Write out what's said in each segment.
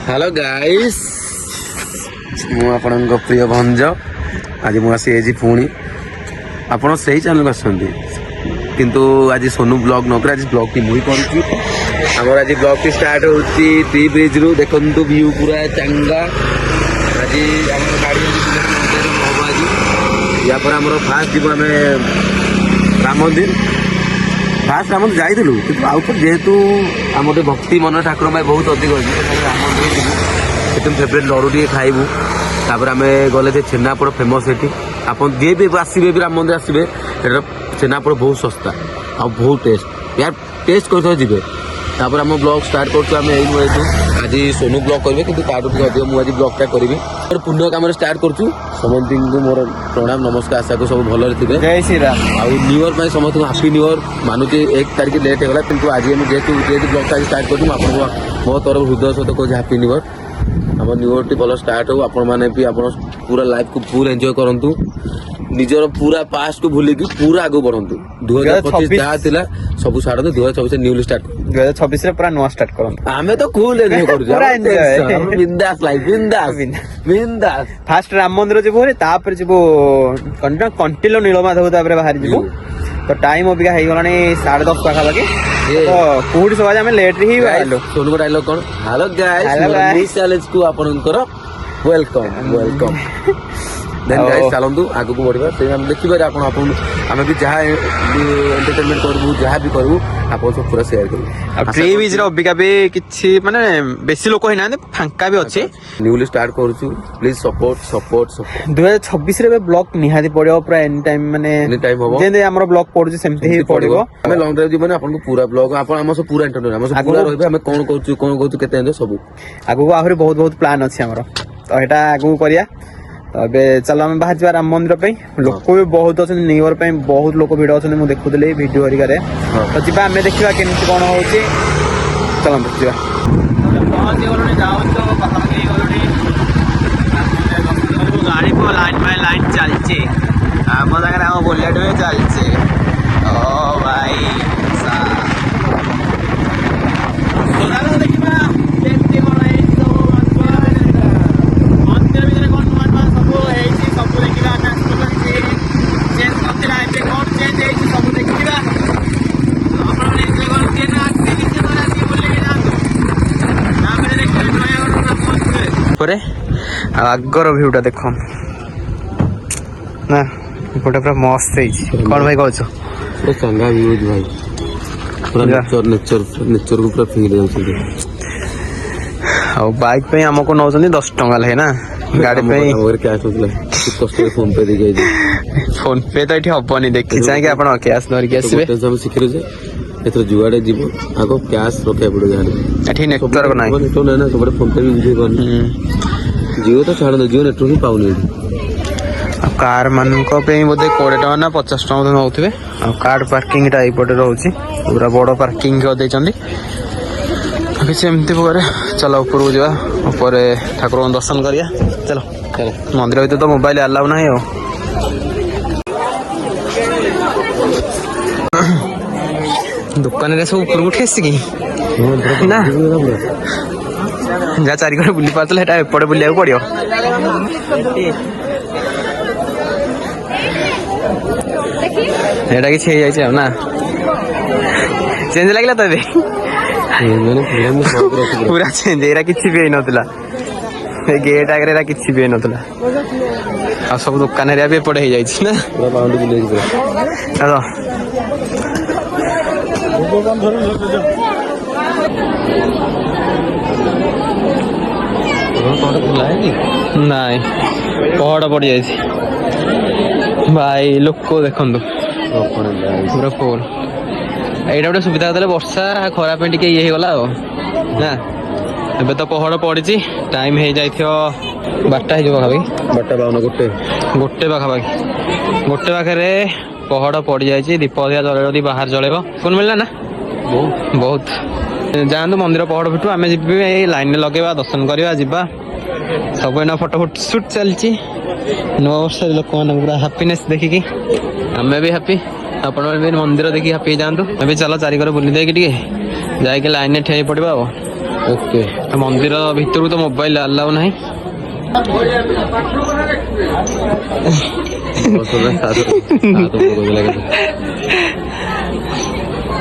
Hello guys मु आपणक प्रिय भंज आज मुझे पुणी आपण से चैनल आसती किंतु आज सोनू ब्लॉग नक आज ब्लॉग टी मुझे करुच्ची आमर आज ब्लॉग टी स्टार्ट होती टी ब्रिज रु देखु व्यू पूरा चंगा आज आम गाड़ी हम आज या फास्ट जीव आम राम मंदिर फास्ट राम मंदिर जाइलु कि आउ जेहेतु आम गोटे भक्ति मन ठाकुर भाई बहुत अधिक अच्छी राम मंदिर जीवु से फेवरेट लड़ू टे खाइबू तापर आम गले छेनापोड़ फेमस ये आप जी भी आसवे भी राम मंदिर आसवे छेनापोड़ बहुत सस्ता आ बहुत टेस्ट यार टेस्ट कर जी तापर आम ब्लॉग स्टार्ट कर आज सोनू ब्लॉग करेंगे कि अधिक मुझे ब्लॉगटा करी पुण्य कम स्टार्ट करूँ समस्त मोर प्रणाम नमस्कार आशा को सब भल थे जय श्री राम आउ न्यू इयर में समस्त हापी न्यू इयर मानुचे 1 तारीख लेट होगा किंतु आज जेहतु ब्लॉगटा स्टार्ट करूँ आपको मो तरफ हृदय सहित कह हापी न्यू इयर आम न्यू इयर टी भल स्टार्ट हो आपण मैंने भी आप पूरा लाइफ को फुल एंजॉय करूँ निजर पूरा पास्ट को भूलिकी पूरा आगे बढ़ु 2025 जहाँ थिला सब छाड़ 2026 न्यू स्टार्ट 2026 रे पूरा नुआ स्टार्ट करूँ आमे तो कूल एंजॉय करू बिंदास लाइफ बिंदास फास्ट राम मंदिर जीवो तापर जीवो कंटिलो नीलमाधव तापर बाहर जीवो तो टाइम अबिका हो गलानी 10:30 पाखापाखि तो कुहुड़ी सब आम लेट रे ही बाहरलो सोनू डायलॉग कौन हेलो गाइस चैलेंज को आपनकर वेलकम देन गाइस चलंतु आगु को बढ़िबा से हम देखि बारे आपण आमे भी जहां एंटरटेनमेंट करबू जहां भी करबू आपण सब पूरा शेयर करू अब ट्री बीच रे अबिका भी किछि माने बेसी लोक होइना फांका भी अछि न्यूली स्टार्ट करूछु प्लीज सपोर्ट 2026 रे ब्लॉग निहाती पड़ियो पूरा एनी टाइम माने एनी टाइम होबो जेने हमरो ब्लॉग पड़ुछि सेमति ही पड़िबो हमें लॉन्ग ड्राइव जी माने आपण को पूरा ब्लॉग आपण हम सब पूरा एंटरटेनमेंट हम सब पूरा रहबे हमें कोन कहूछु केते एंजॉय सब आगु को आहुरी बहुत प्लान अछि हमरो तो एटा आगु करिया अबे चलो आम बाहर जा राम मंदिर पे लोक भी बहुत अच्छे न्यू इयर पे बहुत लोक भिड़ अच्छे मुझे देखुली वीडियो हरिका तो जी आम देखा केमती कौन हो चलो गाड़ी को लाइन बाय लाइन चलचे आम जगह आम बुलेट में चलचे ओ भाई आगर भ्यूटा देख ना गोटे पूरा मस्त कौन भाई कह चंगा व्यू भाई पूरा नेचर को पूरा फील बाइक पे हमको नौ 10 टंका है ना गाड़ी पे कैश होता फोन पे देखिए फोन पे तो ये हेनी देखी चाहिए आप कैश धरिकी आसवे शिखिल एथर जुआड़े जीव आग कैश रखा पड़े एठी नेटवर्क ना सब फोन पे भी यूज करनी जियो तो छाड़ जियो नेटवर्क ही पाऊनी कार मान बोधे 20 टका ना 50 टका नौथे कार पार्किंग यपटे रोचे पूरा बड़ पार्किंग करदेमती प्रकार चलो ऊपर को जा ऊपर ठाकुर दर्शन करिया चलो मंदिर भर तो मोबाइल अलाउ ना दुकान सब ऊपर उठे आसिकी ना जहाँ चारिकड़े बुली पार्ला एपटे बुलिया पड़ो एटा कि ना चेंज लगे तो पूरा चेंज एरा किसी भी नथिला गेट आगे किसी भी नथिला आ सब दुकान एरिया भी एपटे हो जाइछि ना पूरा बाउंड बुले पूरा हेलो नाई पहाड़ पड़ जाए भाई लोक देखु पूरा फुल यहाँ गोटे सुविधा होता वर्षा खरा पे टे ये गला ना ए तो पहाड़ पड़ी टाइम हो जाए 12टा पाखापाखि 12:52 गोटे पाखापाखि गोटे पाखे पहाड़ पड़ जाए दीप दिया जल बाहर जलेब कौन मिलला ना बहुत जातु मंदिर पहाड़ फिटू आम जी लाइन लगेगा दर्शन करवा जावा सब एना फोटो सुट चलती नुआ वर्ष लोक मैंने पूरा हापिनेस देखिकी आम भी हापी आप मंदिर देखिए हापी जातु अभी चलो चारिकर बुली देकी जाकि लाइन ठे पड़ा ओके मंदिर भितर तो मोबाइल अलाउ नहीं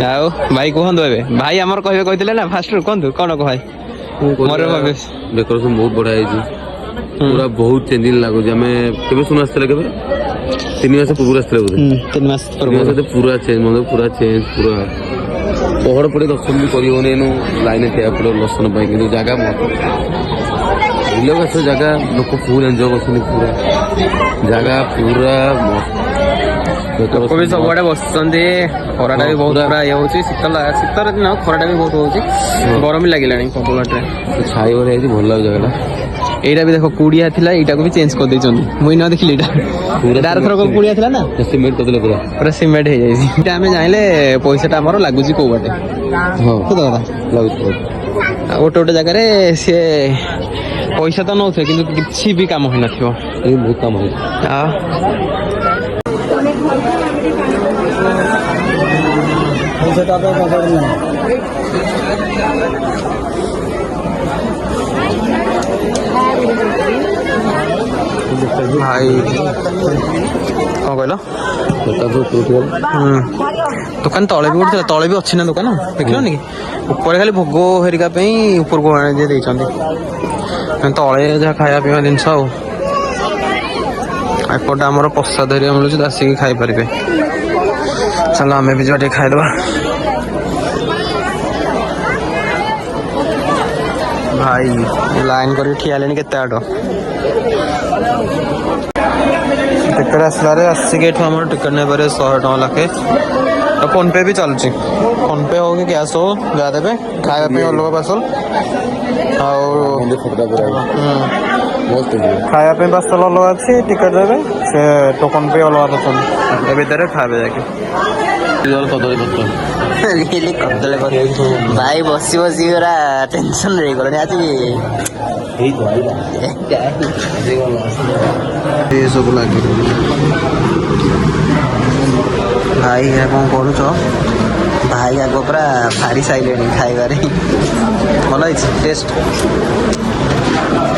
ଆଉ ଭାଇ କୁହନ୍ତୁ ଏବେ ଭାଇ ଆମର କହିବେ କହିଥିଲେ ନା ଫାଷ୍ଟରୁ କୁହନ୍ତୁ କଣ ଭାଇ ମୋର ଡେକୋରେସନ ବହୁତ ବଢିଆ ହେଇଛି ପୁରା ବହୁତ ଚେଞ୍ଜିଂ ଲାଗୁଛି ଆମେ କେବେ ଶୁଣି ଆସିଥିଲେ କେବେ 3 ମାସ ପୂର୍ବରୁ ଆସିଥିଲେ ବୋଧେ 3 ମାସ ପୁରା ଚେଞ୍ଜ ମନ୍ଦିର ପୁରା ଚେଞ୍ଜ ପୁରା ପହଡ଼ ପଡ଼ି ଦର୍ଶନ ବି କରିବନି ଏନୁ ଲାଇନରେ ଠିଆ ପଡ଼ିବ ଦର୍ଶନ ପାଇଁ କିନ୍ତୁ ଜାଗା ବୁଲିବାକୁ ଆସିବ ଜାଗା ଲୋକ ଫୁଲ ଏନ୍ଜୟ କରୁଛନ୍ତି ପୁରା ଜାଗା ପୁରା ଲୋକ ବି ସବୁଆଡେ ବସୁଛନ୍ତି ଖରାଟା ବି ବହୁତ ପୁରା ଇଏ ହଉଛି ଶୀତ ଦିନ ଖରାଟା ବି ବହୁତ ହଉଛି ଗରମ ବି ଲାଗିଲାଣି ସବୁଆଡେ ଛାଇ ଭଳିଆ ହେଇଛି ଭଲ ଲାଗୁଛି ଜାଗାଟା ଏଇଟା ବି ଦେଖ କୁଡିଆ ଥିଲା ଏଇଟାକୁ ବି ଚେଞ୍ଜ କରିଦେଇଛନ୍ତି ମୁଇଁ ନ ଦେଖିଲି ଏଇଟା ଆରଥରକ କୁଡିଆ ଥିଲା ନା ସିମେଣ୍ଟ କରିଦେଲେ ପୁରା ସିମେଣ୍ଟ ହେଇଯାଇଛି ଏଇଟା ଆମେ ଜାଣିଲେ ପଇସାଟା ଆମର ଲାଗୁଛି କୋଉ ବାଟେ ହଁ ସତ କଥା ଲାଗୁଛି ଗୋଟେ ଗୋଟେ ଜାଗାରେ ସିଏ ପଇସା ତ ନଉଥିବେ କିନ୍ତୁ କିଛି ବି କାମ ହେଇନଥିବ ବହୁତ କାମ ହେଇଛି ଭାଇ କଣ କହିଲ ଦୋକାନ ତଳେ ବି ଗୋଟେ ତଳେ ବି ଅଛି ନା ଦୋକାନ ଦେଖିଲନି କି ଉପରେ ଖାଲି ଭୋଗ ହେରିକା ପାଇଁ ଉପରକୁ ଆଣି ଦେଇଛନ୍ତି ତଳେ ଯାହା ଖାଇବା ପିଇବା ଜିନିଷ ଆଉ ଏପଟେ ଆମର ପ୍ରସାଦ ହେରିକା ମିଳୁଛି ଆସିକି ଖାଇପାରିବେ ଚାଲ ଆମେ ବି ଯିବା ଟିକେ ଖାଇଦେବା ଭାଇ ଲାଇନ୍ କରିକି ଠିଆ ହେଲେଣି କେତେ ବାଟ ଟିକେଟ ଆସିଲାରେ ଆସିକି ଏଠୁ ଆମର ଟିକେଟ ନେବାରେ 100 ଟଙ୍କା ଲେଖେ ଫୋନ ପେ ବି ଚାଲୁଛି ଫୋନ ପେ ହଉ କି କ୍ୟାସ୍ ହଉ ଯାହା ଦେବେ ଖାଇବା ପାଇଁ ଅଲଗା ପାର୍ସଲ ଆଉ ଖାଇବା ପାଇଁ ପାର୍ସଲ ଅଲଗା ଅଛି ଟିକେଟ ଦେବେ ସେ ଟୋକନ ବି ଅଲଗା ଦଉଛନ୍ତି ଏ ଭିତରେ ଖାଇବେ ଯାଇକି କଦଳୀ ପତ୍ର ଭାଇ ବସି ବସି ପୁରା ଟେନସନ ହେଇଗଲାଣି ଆଜି ସବୁ ଲାଗେ ଭାଇ କଣ କରୁଛ ଭାଇ ଆଗ ପୁରା ଭାରି ସାଇଲେଣି ଖାଇବାରେ ଭଲ ହେଇଛି ଟେଷ୍ଟ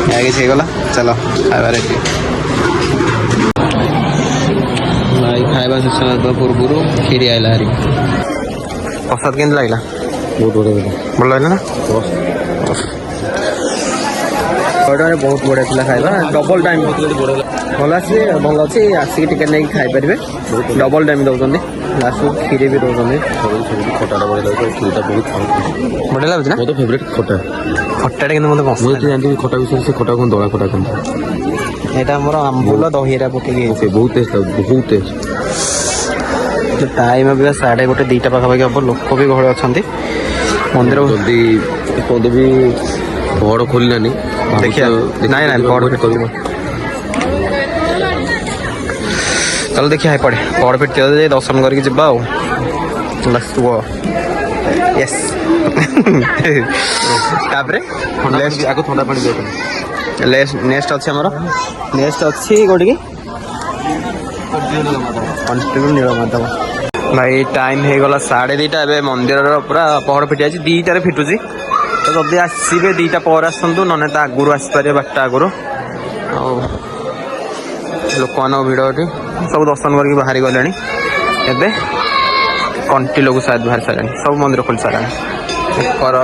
କିଛି ହେଇଗଲା ଚାଲ ଖାଇବାରେ ଭାଇ ଖାଇବା ଶେଷ ହେବା ପୂର୍ବରୁ କ୍ଷୀରି ଆଇଲା ହାରି ପ୍ରସାଦ କେମିତି ଲାଗିଲା ବହୁତ ବଢ଼ିଆ ଭଲ ଲାଗିଲା ନା ବହୁତ ବଢ଼ିଆ ଥିଲା ଖାଇବା ଡବଲ ଟାଇମ୍ ଭଲ ଆସିବେ ଭଲ ଅଛି ଆସିକି ଟିକେଟ୍ ନେଇକି ଖାଇପାରିବେ ଡବଲ ଟାଇମ୍ ଦେଉଛନ୍ତି ଲାଷ୍ଟକୁ କ୍ଷୀରି ବି ଦେଉଛନ୍ତି ଖଟାଟା ବଢ଼ିଆ ଲାଗୁଛି କ୍ଷୀରିଟା ବହୁତ ବଢ଼ିଆ ଲାଗୁଛି ନା ମୋର ଫେଭରେଟ୍ ଖଟାଟା କିନ୍ତୁ ମୋତେ ମୁଁ ଯେତେ ଜାଣିଛି ଖଟା ବିଷୟରେ ସେ ଖଟା କ'ଣ ଦଳା ଖଟା କେମିତି ଏଇଟା ଆମର ଆମ୍ବୁଲ ଦହିରା ପକେଇକି ସେ ବହୁତ ଟେଷ୍ଟ ଲାଗୁଛି ବହୁତ ଟେଷ୍ଟ ଟାଇମ୍ ଏବେ 1:30 2ଟା ପାଖାପାଖି ହେବ ଲୋକ ବି ଗହଳି ଅଛନ୍ତି ମନ୍ଦିର ଯଦି ଏପର୍ଯ୍ୟନ୍ତ ବି ପହଡ଼ ଖୋଲିଲାନି ଦେଖିବା ନାଇଁ ପହଡ଼ କରିବ ଚାଲ ଦେଖିବା ଏପଟେ ପହଡ଼ ଫିଟିବ ଯାଇ ଦର୍ଶନ କରିକି ଯିବା ଆଉ ୟେସ୍ ତାପରେ ଆଗ ଥଣ୍ଡା ପାଣି ନେକ୍ସଟ ଅଛି ଆମର ନେକ୍ସଟ ଅଛି କୋଉଠିକି କଣ୍ଟିନ୍ୟୁ ନୀଳମାଧବ ଭାଇ ଟାଇମ୍ ହେଇଗଲା 2:30 ଏବେ ମନ୍ଦିରର ପୁରା ପହଡ଼ ଫିଟି ଯାଇଛି 2ଟାରେ ଫିଟୁଛି ତ ଯଦି ଆସିବେ 2ଟା ପରେ ଆସନ୍ତୁ ନହେଲେ ତା ଆଗରୁ ଆସିପାରିବେ 12ଟା ଆଗରୁ ଆଉ ଲୋକମାନଙ୍କ ଭିଡ଼ ଏଠି ସବୁ ଦର୍ଶନ କରିକି ବାହାରି ଗଲେଣି ଏବେ କଣ୍ଟିଲୋକୁ ସାୟଦ ବାହାରି ସାରିଲାଣି ସବୁ ମନ୍ଦିର ଖୋଲି ସାରିଲାଣି ଏକର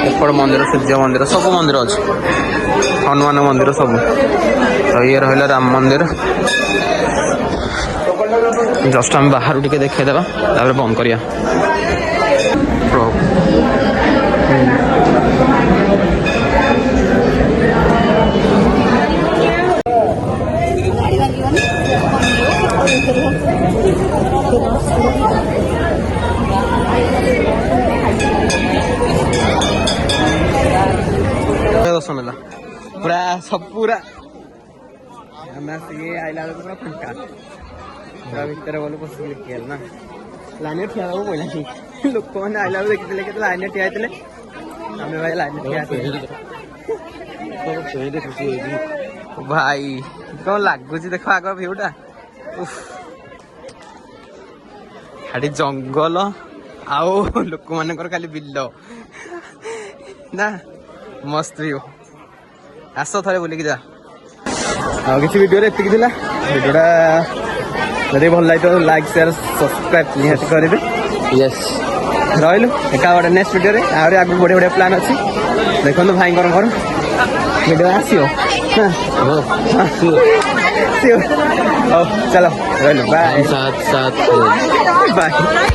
ଏପଟ ମନ୍ଦିର ସୂର୍ଯ୍ୟ ମନ୍ଦିର ସବୁ ମନ୍ଦିର ଅଛି ହନୁମାନ ମନ୍ଦିର ସବୁ ତ ଇଏ ରହିଲା ରାମ ମନ୍ଦିର ଜଷ୍ଟ ଆମେ ବାହାରୁ ଟିକେ ଦେଖେଇଦେବା ତାପରେ ବନ୍ଦ କରିବା ଦର୍ଶନ ହେଲା ପୁରା ସବୁ ପୁରା ଆମେ ଆସିକି ଆଇଲା ବେଳକୁ ପୁରା ଫାଙ୍କା ପୁରା ଭିତରେ ଗଲୁ ପଶିକି ଲେଖିଗଲ ନା ଲାଇନରେ ଠିଆ ହେବାକୁ ପଡ଼ିଲାନି ଲୋକମାନେ ଆଇଲା ବେଳକୁ ଦେଖିଥିଲେ କେତେ ଲାଇନରେ ଠିଆ ହେଇଥିଲେ ଆମେ ଭାଇ ଲାଇନରେ ଠିଆ ହେଇଥିଲେ ଭାଇ କଣ ଲାଗୁଛି ଦେଖ ଆଗ ଭିଉଟା ଖାଲି ଜଙ୍ଗଲ ଆଉ ଲୋକମାନଙ୍କର ଖାଲି ବିଲ ନା ମସ୍ତ ଭିଉ। ଆସ ଥରେ ବୁଲିକି ଯା। ଆଉ କିଛି ଭିଡ଼ିଓରେ ଏତିକି ଥିଲା। ଭିଡ଼ିଓଟା ଯଦି ଭଲ ଲାଗିଥିବ ଲାଇକ୍ ସେୟାର ସବସ୍କ୍ରାଇବ୍ ନିହାତି କରିବେ। ୟେସ୍ ରହିଲୁ ଏକା ଗୋଟେ ନେକ୍ସଟ ଭିଡ଼ିଓରେ ଆହୁରି ଆଗକୁ ବଢ଼ିଆ ବଢ଼ିଆ ପ୍ଲାନ୍ ଅଛି। ଦେଖନ୍ତୁ ଭାଇଙ୍କର ଘର ଭିଡ଼ିଓ ଆସିବ। ହଉ ଚାଲ ରହିଲୁ ବାଏ साथ साथ ବାଏ।